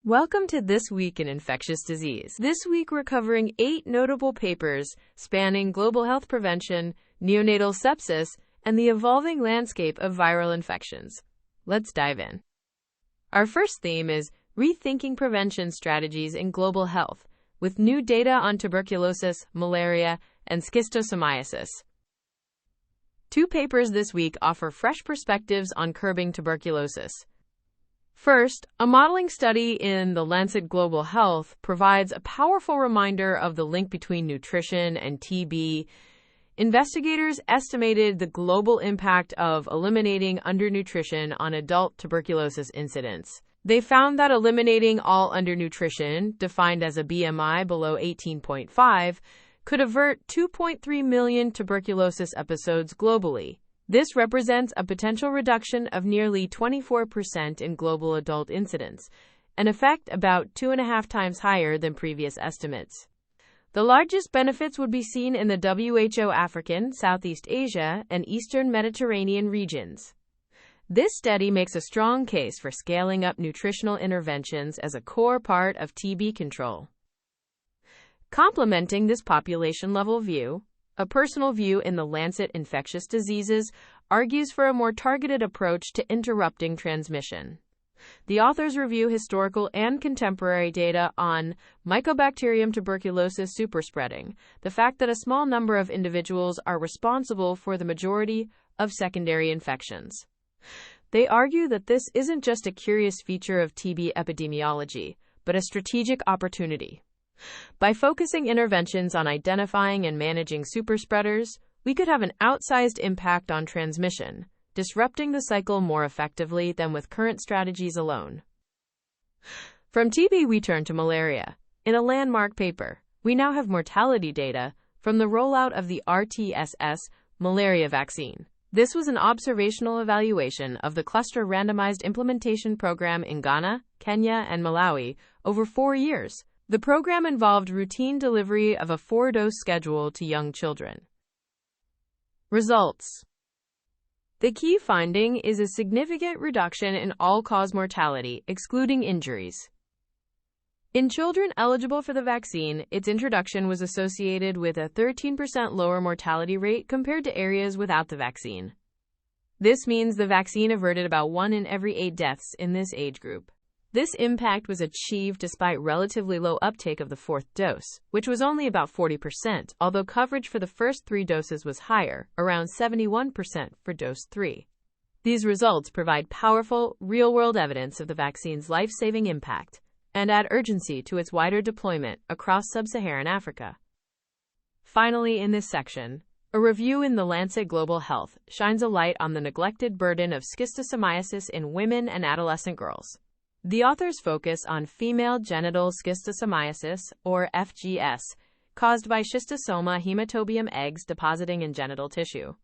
Welcome to This Week in Infectious Disease. This week we're covering 8 notable papers spanning global health prevention, neonatal sepsis, and the evolving landscape of viral infections. Let's dive in. Our first theme is rethinking prevention strategies in global health, with new data on tuberculosis, malaria, and schistosomiasis. 2 papers this week offer fresh perspectives on curbing tuberculosis. First, a modeling study in The Lancet Global Health provides a powerful reminder of the link between nutrition and TB. Investigators estimated the global impact of eliminating undernutrition on adult tuberculosis incidence. They found that eliminating all undernutrition, defined as a BMI below 18.5, could avert 2.3 million tuberculosis episodes globally. This represents a potential reduction of nearly 24% in global adult incidence, an effect about 2.5 times higher than previous estimates. The largest benefits would be seen in the WHO African, Southeast Asia, and Eastern Mediterranean regions. This study makes a strong case for scaling up nutritional interventions as a core part of TB control. Complementing this population-level view, a personal view in The Lancet Infectious Diseases argues for a more targeted approach to interrupting transmission. The authors review historical and contemporary data on Mycobacterium tuberculosis superspreading, the fact that a small number of individuals are responsible for the majority of secondary infections. They argue that this isn't just a curious feature of TB epidemiology, but a strategic opportunity. By focusing interventions on identifying and managing superspreaders, we could have an outsized impact on transmission, disrupting the cycle more effectively than with current strategies alone. From TB, we turn to malaria. In a landmark paper, we now have mortality data from the rollout of the RTSS malaria vaccine. This was an observational evaluation of the cluster randomized implementation program in Ghana, Kenya, and Malawi over 4 years. The program involved routine delivery of a 4-dose schedule to young children. Results. The key finding is a significant reduction in all-cause mortality, excluding injuries. In children eligible for the vaccine, its introduction was associated with a 13% lower mortality rate compared to areas without the vaccine. This means the vaccine averted about 1 in every 8 deaths in this age group. This impact was achieved despite relatively low uptake of the 4th dose, which was only about 40%, although coverage for the first 3 doses was higher, around 71% for dose 3. These results provide powerful, real-world evidence of the vaccine's life-saving impact and add urgency to its wider deployment across sub-Saharan Africa. Finally, in this section, a review in The Lancet Global Health shines a light on the neglected burden of schistosomiasis in women and adolescent girls. The authors focus on female genital schistosomiasis, or FGS, caused by schistosoma hematobium eggs depositing in genital tissue.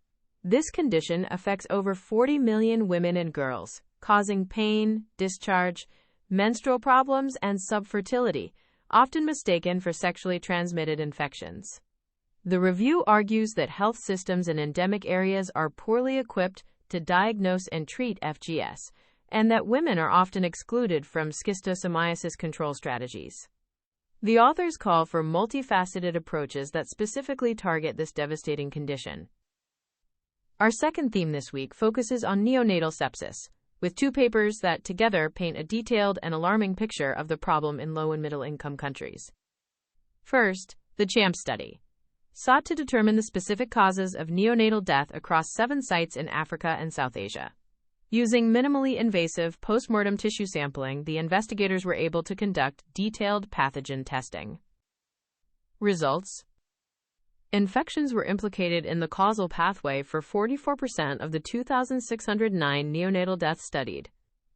This condition affects over 40 million women and girls, causing pain, discharge, menstrual problems, and subfertility, often mistaken for sexually transmitted infections. The review argues that health systems in endemic areas are poorly equipped to diagnose and treat FGS, and that women are often excluded from schistosomiasis control strategies. The authors call for multifaceted approaches that specifically target this devastating condition. Our second theme this week focuses on neonatal sepsis, with 2 papers that together paint a detailed and alarming picture of the problem in low- and middle-income countries. First, the CHAMP study sought to determine the specific causes of neonatal death across 7 sites in Africa and South Asia. Using minimally invasive postmortem tissue sampling, the investigators were able to conduct detailed pathogen testing. Results. Infections were implicated in the causal pathway for 44% of the 2,609 neonatal deaths studied.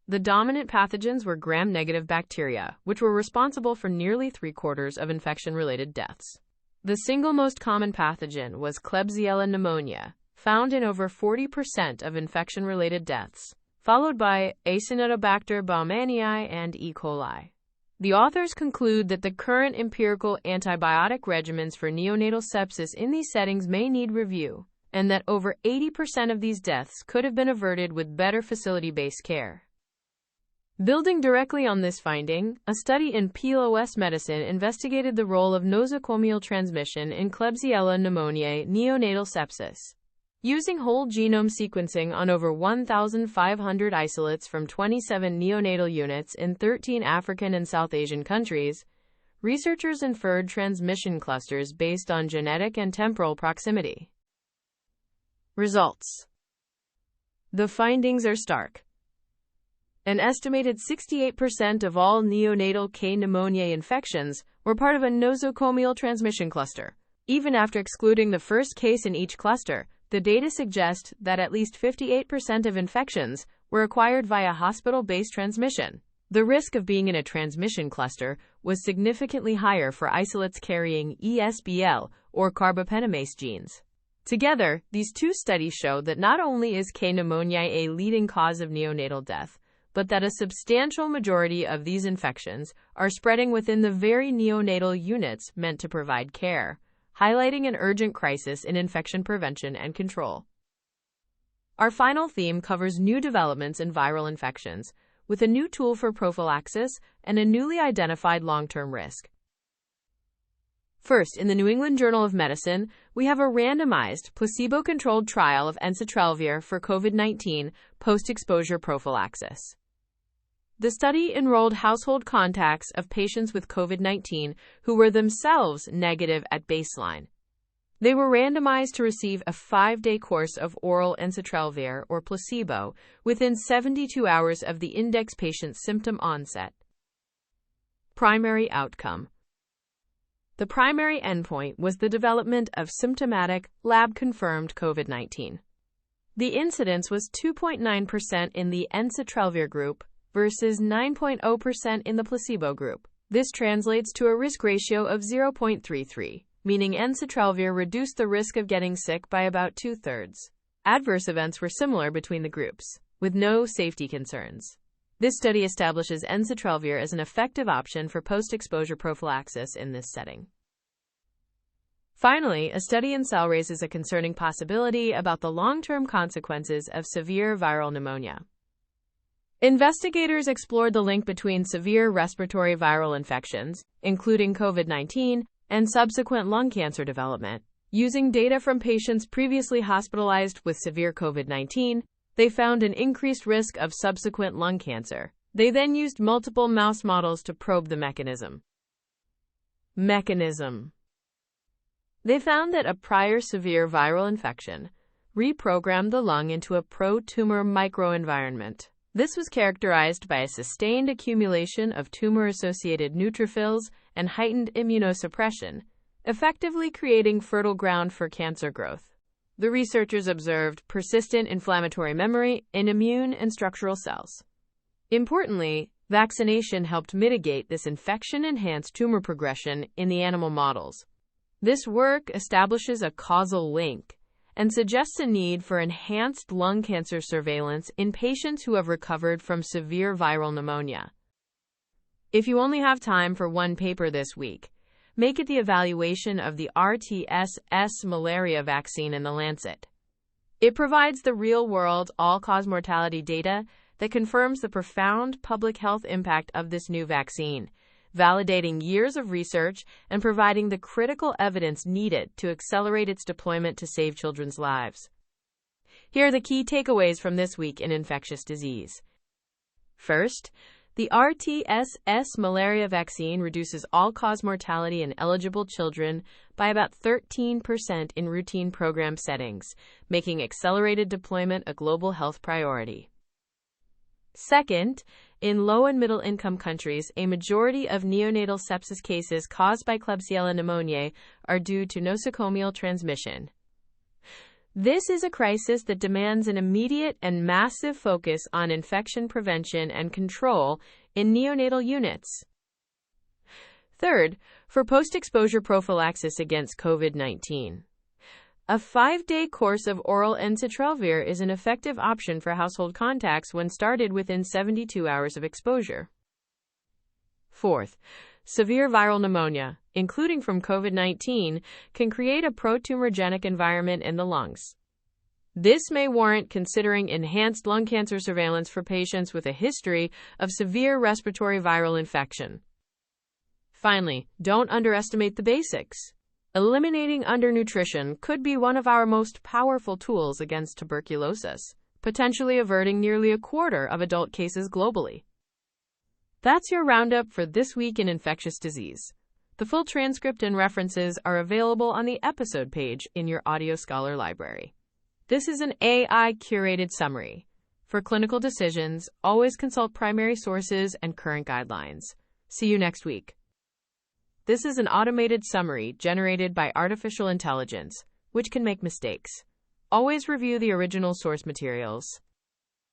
The dominant pathogens were gram-negative bacteria, which were responsible for nearly 3/4 of infection-related deaths. The single most common pathogen was Klebsiella pneumonia, found in over 40% of infection-related deaths, followed by Acinetobacter baumannii and E. coli. The authors conclude that the current empirical antibiotic regimens for neonatal sepsis in these settings may need review, and that over 80% of these deaths could have been averted with better facility-based care. Building directly on this finding, a study in PLOS medicine investigated the role of nosocomial transmission in Klebsiella pneumoniae neonatal sepsis. Using whole genome sequencing on over 1,500 isolates from 27 neonatal units in 13 African and South Asian countries, researchers inferred transmission clusters based on genetic and temporal proximity. Results. The findings are stark. An estimated 68% of all neonatal K. pneumoniae infections were part of a nosocomial transmission cluster. Even after excluding the first case in each cluster, the data suggest that at least 58% of infections were acquired via hospital-based transmission. The risk of being in a transmission cluster was significantly higher for isolates carrying ESBL or carbapenemase genes. Together, these two studies show that not only is K. pneumoniae a leading cause of neonatal death, but that a substantial majority of these infections are spreading within the very neonatal units meant to provide care, highlighting an urgent crisis in infection prevention and control. Our final theme covers new developments in viral infections, with a new tool for prophylaxis and a newly identified long-term risk. First, in the New England Journal of Medicine, we have a randomized, placebo-controlled trial of ensitrelvir for COVID-19 post-exposure prophylaxis. The study enrolled household contacts of patients with COVID-19 who were themselves negative at baseline. They were randomized to receive a 5-day course of oral ensitrelvir or placebo within 72 hours of the index patient's symptom onset. Primary outcome. The primary endpoint was the development of symptomatic, lab-confirmed COVID-19. The incidence was 2.9% in the ensitrelvir group versus 9.0% in the placebo group. This translates to a risk ratio of 0.33, meaning ensitrelvir reduced the risk of getting sick by about 2/3. Adverse events were similar between the groups, with no safety concerns. This study establishes ensitrelvir as an effective option for post-exposure prophylaxis in this setting. Finally, a study in Cell raises a concerning possibility about the long-term consequences of severe viral pneumonia. Investigators explored the link between severe respiratory viral infections, including COVID-19, and subsequent lung cancer development. Using data from patients previously hospitalized with severe COVID-19, they found an increased risk of subsequent lung cancer. They then used multiple mouse models to probe the mechanism. They found that a prior severe viral infection reprogrammed the lung into a pro-tumor microenvironment. This was characterized by a sustained accumulation of tumor-associated neutrophils and heightened immunosuppression, effectively creating fertile ground for cancer growth. The researchers observed persistent inflammatory memory in immune and structural cells. Importantly, vaccination helped mitigate this infection-enhanced tumor progression in the animal models. This work establishes a causal link and suggests a need for enhanced lung cancer surveillance in patients who have recovered from severe viral pneumonia. If you only have time for one paper this week, make it the evaluation of the RTS malaria vaccine in The Lancet. It provides the real-world, all-cause mortality data that confirms the profound public health impact of this new vaccine, validating years of research and providing the critical evidence needed to accelerate its deployment to save children's lives. Here are the key takeaways from this week in infectious disease. First, the RTS malaria vaccine reduces all-cause mortality in eligible children by about 13% in routine program settings, making accelerated deployment a global health priority. Second, in low and middle-income countries, a majority of neonatal sepsis cases caused by Klebsiella pneumoniae are due to nosocomial transmission. This is a crisis that demands an immediate and massive focus on infection prevention and control in neonatal units. Third, for post-exposure prophylaxis against COVID-19. A 5-day course of oral ensitrelvir is an effective option for household contacts when started within 72 hours of exposure. Fourth, severe viral pneumonia, including from COVID-19, can create a pro-tumorigenic environment in the lungs. This may warrant considering enhanced lung cancer surveillance for patients with a history of severe respiratory viral infection. Finally, don't underestimate the basics. Eliminating undernutrition could be one of our most powerful tools against tuberculosis, potentially averting nearly a quarter of adult cases globally. That's your roundup for this week in infectious disease. The full transcript and references are available on the episode page in your Audio Scholar library. This is an AI-curated summary. For clinical decisions, always consult primary sources and current guidelines. See you next week. This is an automated summary generated by artificial intelligence, which can make mistakes. Always review the original source materials.